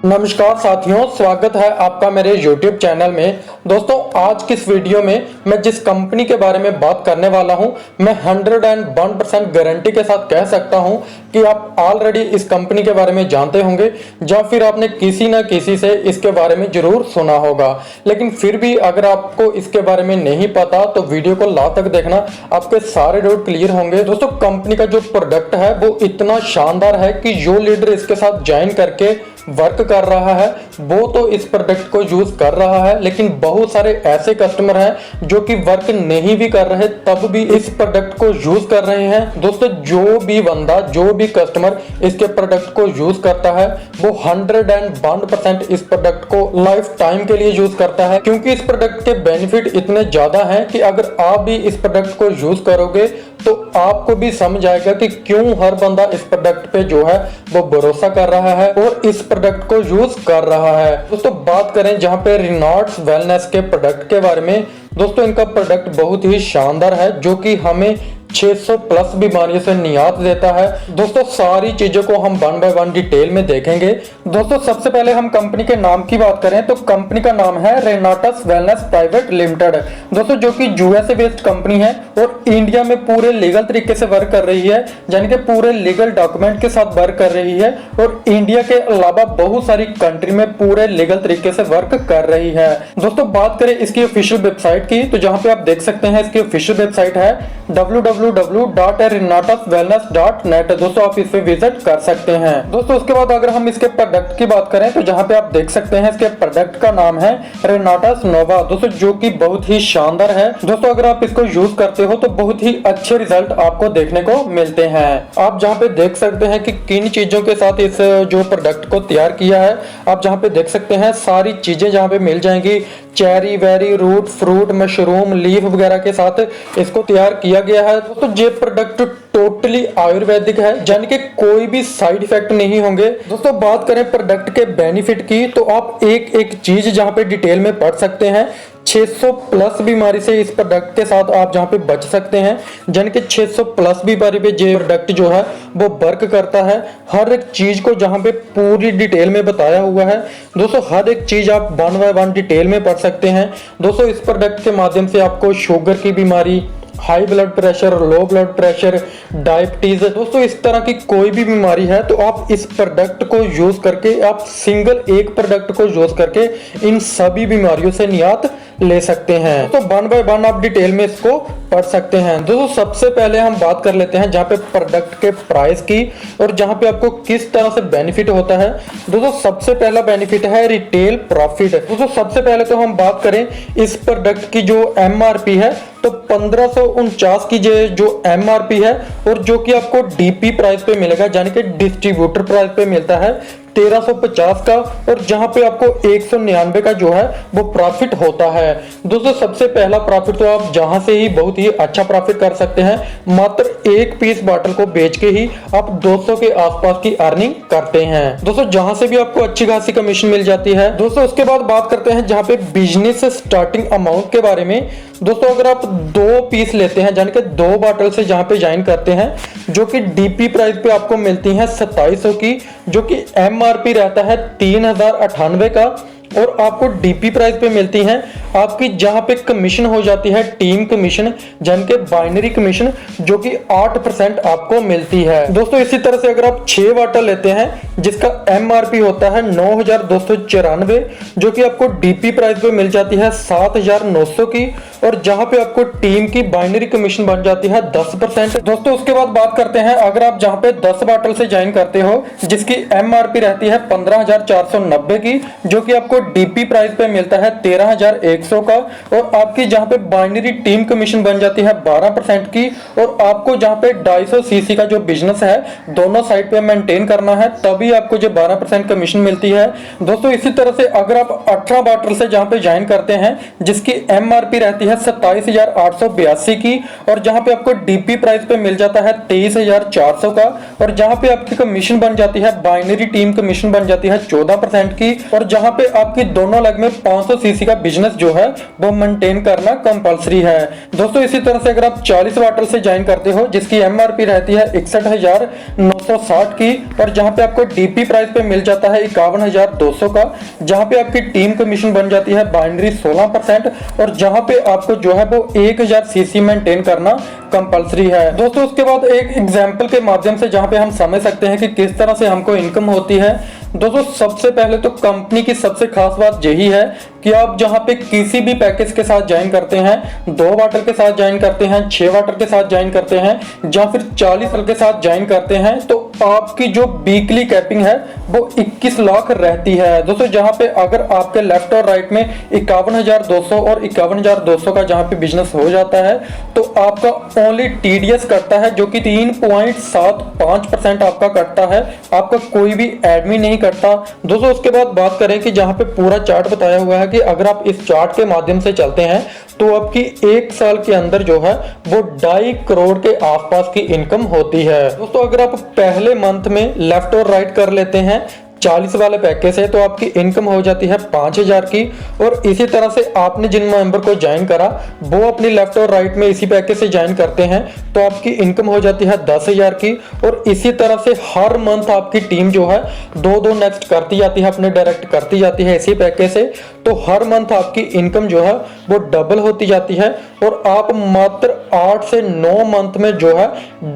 नमस्कार साथियों, स्वागत है आपका मेरे YouTube चैनल में। दोस्तों, आज की इस वीडियो में मैं जिस कंपनी के बारे में बात करने वाला हूं, मैं 101% गारंटी के साथ कह सकता हूं कि आप ऑलरेडी इस कंपनी के बारे में जानते होंगे या फिर आपने किसी न किसी से इसके बारे में जरूर सुना होगा। लेकिन फिर भी अगर आपको इसके बारे में नहीं पता तो वीडियो को लास्ट तक देखना, आपके सारे डाउट क्लियर होंगे। दोस्तों, कंपनी का जो प्रोडक्ट है वो इतना शानदार है कि जो लीडर इसके साथ ज्वाइन करके वर्क कर रहा है वो तो इस प्रोडक्ट को यूज कर रहा है, लेकिन बहुत सारे ऐसे कस्टमर हैं जो कि वर्क नहीं भी कर रहे तब भी इस प्रोडक्ट को यूज कर रहे हैं। दोस्तों, जो भी बंदा, जो भी कस्टमर इसके प्रोडक्ट को यूज करता है वो 101% इस प्रोडक्ट को लाइफ टाइम के लिए यूज करता है, क्योंकि इस प्रोडक्ट के बेनिफिट इतने ज्यादा हैं कि अगर आप भी इस प्रोडक्ट को यूज करोगे तो आपको भी समझ आएगा कि क्यों हर बंदा इस प्रोडक्ट पे जो है वो भरोसा कर रहा है और इस प्रोडक्ट को यूज कर रहा है। दोस्तों, बात करें जहां पे रिनॉल्ड्स वेलनेस के प्रोडक्ट के बारे में, दोस्तों इनका प्रोडक्ट बहुत ही शानदार है जो कि हमें 600 प्लस बीमारियों से निजात देता है। दोस्तों, सारी चीजों को हम वन बाय वन डिटेल में देखेंगे। दोस्तों, सबसे पहले हम कंपनी के नाम की बात करें तो कंपनी का नाम है रेनाटस वेलनेस प्राइवेट लिमिटेड। दोस्तों, जो कि यूएसए बेस्ड कंपनी है और इंडिया में पूरे लीगल तरीके से वर्क कर रही है, यानी कि पूरे लीगल डॉक्यूमेंट के साथ वर्क कर रही है और इंडिया के अलावा बहुत सारी कंट्री में पूरे लीगल तरीके से वर्क कर रही है। दोस्तों, बात करें इसकी ऑफिशियल वेबसाइट की तो जहां पे आप देख सकते हैं इसकी ऑफिशियल वेबसाइट है www.renatuswellness.net। दोस्तों, आप इस पे विजिट कर सकते हैं। दोस्तों, उसके बाद अगर हम इसके प्रोडक्ट की बात करें तो जहां पे आप देख सकते हैं इसके प्रोडक्ट का नाम है रेनाटस नोवा। दोस्तों, जो कि बहुत ही शानदार है। दोस्तों, अगर आप इसको यूज करते हो तो बहुत ही अच्छे रिजल्ट आपको देखने को मिलते हैं। आप जहां पे देख सकते हैं कि किन चीजों के साथ इस जो प्रोडक्ट को तैयार किया है, आप जहां पे देख सकते हैं सारी चीजें जहां पे मिल जाएंगी। Cherry, berry, root, fruit, mushroom, leaf वगैरह के साथ इसको तैयार किया गया है। तो ये प्रोडक्ट टोटली आयुर्वेदिक है, यानी कि कोई भी साइड इफेक्ट नहीं होंगे। दोस्तों, बात करें प्रोडक्ट के बेनिफिट की तो आप एक एक चीज जहां पे डिटेल में पढ़ सकते हैं। 600 प्लस बीमारी से इस प्रोडक्ट के साथ आप जहां पे बच सकते हैं, यानी कि 600 प्लस बीमारी पे ये प्रोडक्ट जो है वो वर्क करता है। हर एक चीज को जहां पे पूरी डिटेल में बताया हुआ है। दोस्तों, हर एक चीज आप वन बाय वन डिटेल में पढ़ सकते हैं। दोस्तों, इस प्रोडक्ट के माध्यम से आपको शुगर की बीमारी, high blood pressure, low blood pressure, diabetes, दोस्तों इस तरह की कोई भी बीमारी है तो आप इस प्रोडक्ट को यूज करके, आप सिंगल एक प्रोडक्ट को यूज करके इन सभी बीमारियों से निजात ले सकते हैं। तो वन बाय वन आप डिटेल में इसको पढ़ सकते हैं। दोस्तों, सबसे पहले हम बात कर लेते हैं जहां पे प्रोडक्ट के प्राइस की और जहां पे आपको किस तरह से बेनिफिट होता है। दोस्तों, सबसे पहला बेनिफिट है रिटेल प्रॉफिट। दोस्तों, सबसे पहले तो हम बात करें इस प्रोडक्ट की जो एमआरपी है तो 1549 की जो एमआरपी है और जो कि आपको डीपी प्राइस पे मिलेगा, यानी कि डिस्ट्रीब्यूटर प्राइस पे मिलता है 1350 का, और जहां पे आपको 199 का जो है वो प्रॉफिट होता है। दोस्तों, सबसे पहला प्रॉफिट तो आप जहां से ही बहुत ही अच्छा प्रॉफिट कर सकते हैं। मात्र एक पीस बॉटल को बेच के ही आप 200 के आसपास की अर्निंग करते हैं। दोस्तों, जहां से भी आपको अच्छी खासी कमीशन मिल जाती है। दोस्तों, उसके बाद बात करते हैं जहां पे बिजनेस स्टार्टिंग अमाउंट के बारे में। दोस्तों, अगर आप 2 पीस लेते हैं, यानी कि 2 बॉटल से जहां पे ज्वाइन करते हैं, जो कि डीपी प्राइस पे आपको मिलती है 2700 की, जो कि एमआरपी रहता है 3098 का, और आपको डीपी प्राइस पे मिलती हैं आपकी जहां पे कमीशन हो जाती है टीम कमीशन, यानी कि बाइनरी कमीशन, जो कि 8% आपको मिलती है। दोस्तों, इसी तरह से अगर आप 6 बॉटल लेते हैं जिसका एमआरपी होता है 9294, जो कि आपको डीपी प्राइस पे मिल जाती है 7900 की, और जहां पे आपको टीम की बाइनरी कमीशन बन जाती है 10%। दोस्तों, उसके बाद बात करते हैं अगर आप जहां पे 10 बॉटल से ज्वाइन करते हो जिसकी एमआरपी रहती है 15490 की, जो कि आपको डीपी प्राइस पे मिलता है 13100 का, और आपकी जहां पे बाइनरी टीम कमीशन बन जाती है 12% की, और आपको जहां पे 250 सीसी का जो बिजनेस है दोनों साइड पे मेंटेन करना है, तभी आपको जो 12% कमीशन मिलती है। दोस्तों, इसी तरह से अगर आप 18 बॉटल से जहां पे ज्वाइन करते हैं जिसकी एमआरपी रहती है है 27,882 की, और जहां पे आपको डीपी प्राइस पे मिल जाता है 23,400 का, और जहां पे आपकी कमीशन बन जाती है बाइनरी टीम कमीशन बन जाती है 14% की, और जहां पे आपकी दोनों लेग में 500 सीसी का बिजनेस जो है वो मेंटेन करना कंपलसरी है। दोस्तों इसी तरह से अगर आप 40 वाटर से ज्वाइन करते हो जिसकी एमआरपी रहती है 61,960 की, और जहां पे आपको डीपी प्राइस पे मिल जाता है 51,200 का, जहां पे आपकी टीम कमीशन बन जाती है बाइनरी 16%, और जहां पे आपको जो है वो 1000 सीसी मेंटेन करना कंपलसरी है। दोस्तों उसके बाद एक एग्जांपल के माध्यम से जहां पे हम समझ सकते हैं कि किस तरह से हमको इनकम होती है। दोस्तों सबसे पहले तो कंपनी की सबसे खास बात यही है कि आप जहां पे किसी भी पैकेज के साथ ज्वाइन करते हैं, 2 वाटर के साथ ज्वाइन करते हैं, 6 वाटर के साथ ज्वाइन करते हैं, या फिर 40 वाटर के साथ ज्वाइन करते हैं, तो आपकी जो वीकली कैपिंग है वो 21 लाख रहती है। दोस्तों जहां पे अगर आपके लेफ्ट और राइट में 51,200 और 51,200 का जहां पे बिजनेस हो जाता है, तो आपका ओनली टीडीएस कटता है जो कि 3.75% आपका कटता है, आपका कोई भी एडमिन नहीं कटता। दोस्तों उसके बाद बात करें कि जहां पे पूरा चार्ट बताया हुआ है कि अगर आप इस चार्ट के माध्यम से चलते हैं तो आपकी 1 साल के अंदर जो है वो 2.5 करोड़ के आसपास की इनकम होती है। दोस्तों अगर आप पहले मंथ में लेफ्ट और राइट कर लेते हैं 40 वाले पैकेज है तो आपकी इनकम हो जाती है 5,000 की, और इसी तरह से आपने जिन मेंबर को ज्वाइन करा वो अपनी लेफ्ट और राइट में इसी पैकेज से ज्वाइन करते हैं तो आपकी इनकम हो जाती है 10,000 की, और इसी तरह से हर मंथ आपकी टीम जो है 2-2 नेक्स्ट करती जाती है, अपने डायरेक्ट करती जाती है इसी पैकेज से, तो हर मंथ आपकी इनकम जो है वो डबल होती जाती है, और आप मात्र 8 से 9 मंथ में जो है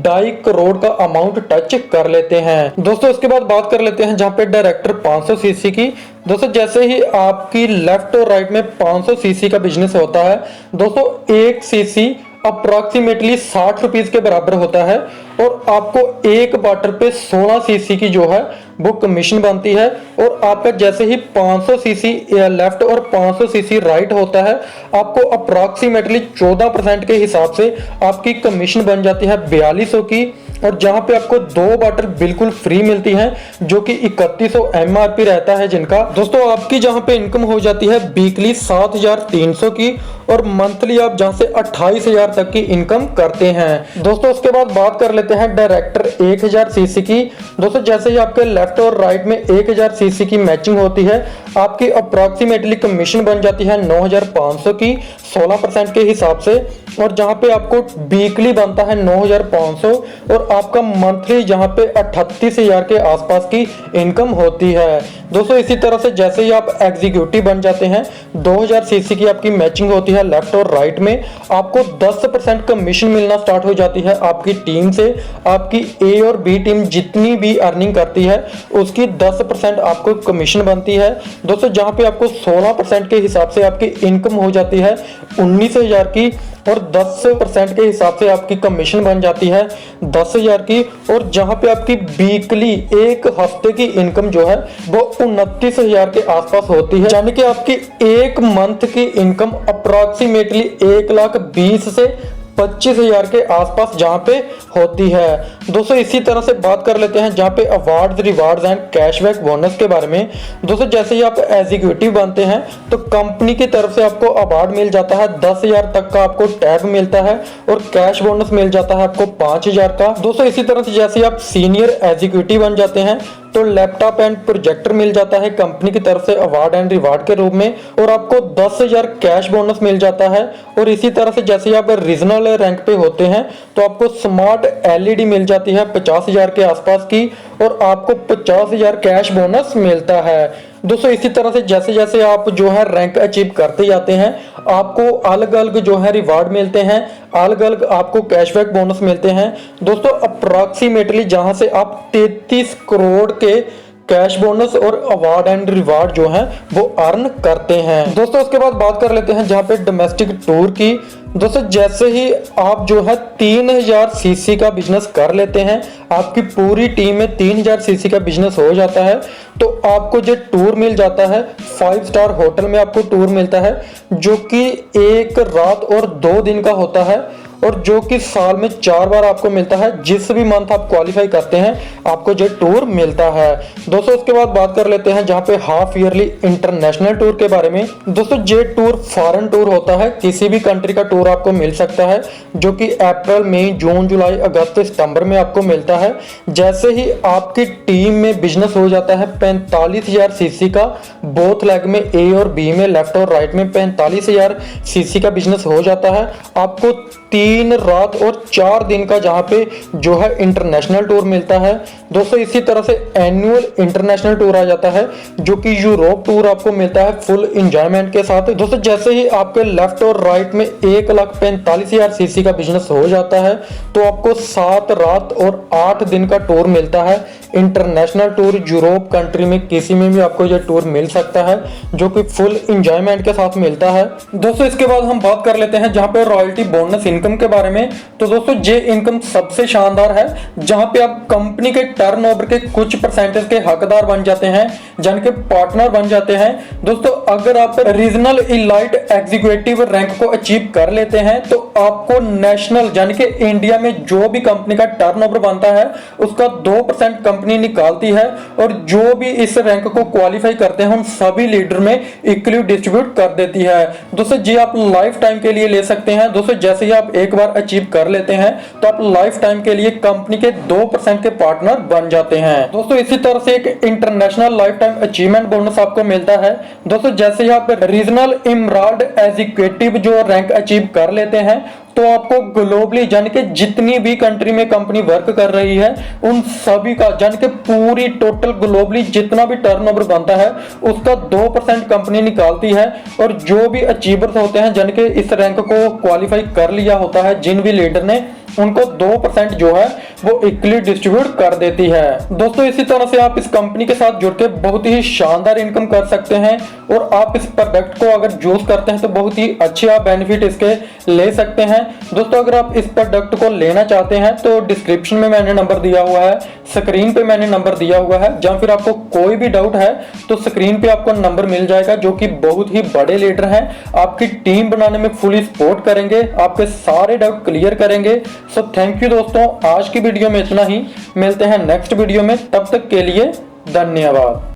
2.5 करोड़ का अमाउंट टच कर लेते हैं। दोस्तों उसके बाद बात कर लेते हैं जहां पे डायरेक्टर 500 सीसी की। दोस्तों जैसे ही आपकी लेफ्ट और राइट में 500 सीसी का बिजनेस होता है, दोस्तों 1 सीसी अप्रोक्सीमेटली 60 रुपीज के बराबर होता है, और आपको एक वाटर पे 16 सीसी की जो है वो कमीशन बनती है, और आपका जैसे ही 500 सीसी लेफ्ट और 500 सीसी राइट होता है आपको अप्रोक्सीमेटली 14% के हिसाब से आपकी कमीशन बन जाती है 4200 की, और जहां पे आपको 2 वाटर बिल्कुल फ्री मिलती हैं जो कि 3100 एमआरपी रहता है जिनका। दोस्तों आपकी जहां पे इनकम हो जाती है वीकली 7,300 की, और मंथली आप जहां से 28,000 तक की इनकम करते हैं। दोस्तों उसके बाद बात कर लेते हैं डायरेक्टर 1000 सीसी की। दोस्तों जैसे ही आपके लेफ्ट और राइट में 1000 सीसी की मैचिंग होती है आपकी अप्रोक्सीमेटली कमीशन बन जाती है 9,500 की 16% के हिसाब से, और जहां पे आपको वीकली बनता है 9,500, और आपका मंथली जहां पे 38,000 के आसपास की इनकम होती है। दोस्तों इसी तरह से जैसे ही आप एग्जीक्यूटिव बन जाते हैं 2000 सीसी की आपकी मैचिंग होती है लेफ्ट और राइट में, आपको 10% कमीशन मिलना स्टार्ट हो जाती है आपकी टीम से। आपकी ए और बी टीम जितनी भी अर्निंग करती है उसकी 10% आपको कमीशन बनती है। दोस्तों जहां पे आपको 16% के हिसाब से आपकी इनकम हो जाती है 19,000 की, और 10% के हिसाब से आपकी कमीशन बन जाती है 10,000 की, और जहां पे आपकी वीकली एक हफ्ते की इनकम जो है वो 29,000 के आसपास होती है, यानी कि आपकी एक मंथ की इनकम अप्रोक्सीमेटली 1,20,000 से 25,000 के आसपास जहां पे होती है। दोस्तों इसी तरह से बात कर लेते हैं जहां पे awards, rewards and cashback bonus के बारे में। दोस्तों जैसे ही आप एग्जीक्यूटिव बनते हैं तो कंपनी की तरफ से आपको अवार्ड मिल जाता है 10,000 तक का, आपको टैग मिलता है, और कैश बोनस मिल जाता है आपको 5,000 का। दोस्तों इसी तरह से जैसे आप सीनियर एग्जीक्यूटिव बन जाते हैं तो लैपटॉप एंड प्रोजेक्टर मिल जाता है कंपनी की तरफ से अवार्ड एंड रिवार्ड के रूप में, और आपको 10,000 कैश बोनस मिल जाता है। और इसी तरह से जैसे आप रीजनल रैंक पे होते हैं तो आपको स्मार्ट एलईडी मिल जाती है 50,000 के आसपास की, और आपको 50,000 कैश बोनस मिलता है। दोस्तों इसी तरह से जैसे जैसे आप जो है रैंक अचीव करते जाते हैं आपको अलग अलग जो है रिवार्ड मिलते हैं, अलग अलग आपको कैशबैक बोनस मिलते हैं। दोस्तों अप्रोक्सीमेटली जहां से आप 33 करोड़ के कैश बोनस और अवार्ड एंड रिवार्ड जो है वो अर्न करते हैं। दोस्तों उसके बाद बात कर लेते हैं जहां पे डोमेस्टिक टूर की। दोस्तों जैसे ही आप जो है 3000 सीसी का बिजनेस कर लेते हैं, आपकी पूरी टीम में 3000 सीसी का बिजनेस हो जाता है, तो आपको जो टूर मिल जाता है 5 स्टार होटल में आपको टूर मिलता है जो कि 1 रात और 2 दिन का होता है, और जो कि साल में 4 बार आपको मिलता है। जिस भी मंथ आप क्वालिफाई करते हैं आपको जेट टूर मिलता है। दोस्तों उसके बाद बात कर लेते हैं जहां पे हाफ ईयरली इंटरनेशनल टूर के बारे में। दोस्तों जेट टूर फॉरेन टूर होता है, किसी भी कंट्री का टूर आपको मिल सकता है जो कि अप्रैल, मई, जून, जुलाई, अगस्त, सितंबर में आपको मिलता है। जैसे ही आपकी टीम में बिजनेस हो जाता है 45,000 सीसी का, बोथ लेग में ए और बी में, लेफ्ट और राइट में 45,000 सीसी का बिजनेस हो जाता है, आपको 3 रात और 4 दिन का जहां पे जो है इंटरनेशनल टूर मिलता है। दोस्तों इसी तरह से एनुअल इंटरनेशनल टूर आ जाता है जो कि यूरोप टूर आपको मिलता है फुल एंजॉयमेंट के साथ। दोस्तों जैसे ही आपके लेफ्ट और राइट में 1,45,000 सीसी का बिजनेस हो जाता है तो आपको 7 रात और 8 दिन का टूर मिलता है। इंटरनेशनल टूर यूरोप कंट्री में किसी में भी आपको ये टूर मिल सकता है जो कि फुल एंजॉयमेंट के साथ मिलता है। दोस्तों इसके बाद हम बात कर लेते हैं जहां पे रॉयल्टी बोनस इनकम के बारे में। तो दोस्तों ये इनकम सबसे शानदार है जहां पे आप कंपनी के टर्नओवर के कुछ परसेंटेज के हकदार बन जाते हैं, जान के पार्टनर बन जाते हैं। दोस्तों अगर आप रीजनल इलाइट एग्जीक्यूटिव रैंक को अचीव कर लेते हैं तो आपको नेशनल यानी कि इंडिया में जो भी कंपनी का टर्नओवर बनता है उसका 2% कंपनी निकालती है और जो भी इस रैंक को क्वालिफाई करते हैं उन सभी लीडर में इक्वली डिस्ट्रीब्यूट कर देती है। दोस्तों जी आप लाइफ टाइम के लिए ले सकते हैं। दोस्तों जैसे ही आप एक बार अचीव कर लेते हैं तो आप लाइफ टाइम के लिए कंपनी के 2% के पार्टनर बन जाते हैं। दोस्तों इसी तरह से एक international life time achievement bonus आपको मिलता है। दोस्तों जैसे ही आप रीजनल इमराल्ड एग्जीक्यूटिव जो रैंक अचीव कर लेते हैं तो आपको ग्लोबली यानी कि जितनी भी कंट्री में कंपनी वर्क कर रही है उन सभी का यानी कि पूरी टोटल ग्लोबली जितना भी टर्नओवर बनता है उसका 2% कंपनी निकालती है और जो भी अचीवर्स होते हैं यानी कि इस रैंक को क्वालिफाई कर लिया होता है जिन भी लीडर ने, उनको 2% जो है वो इक्वली डिस्ट्रीब्यूट कर देती है। दोस्तों इसी तरह से आप इस कंपनी के साथ जुड़ के बहुत ही शानदार इनकम कर सकते हैं और आप इस प्रोडक्ट को अगर यूज करते हैं तो बहुत ही अच्छे आप बेनिफिट इसके ले सकते हैं। दोस्तों अगर आप इस प्रोडक्ट को लेना चाहते हैं तो डिस्क्रिप्शन में मैंने नंबर दिया हुआ है, स्क्रीन पे मैंने नंबर दिया हुआ है। जहां फिर आपको कोई भी डाउट है तो स्क्रीन पे आपको नंबर मिल जाएगा जो कि बहुत ही बड़े लीडर हैं, आपकी टीम बनाने में फुली सपोर्ट करेंगे, आपके सारे डाउट क्लियर करेंगे। सो थैंक यू दोस्तों, आज की वीडियो में इतना ही, मिलते हैं नेक्स्ट वीडियो में, तब तक के लिए धन्यवाद।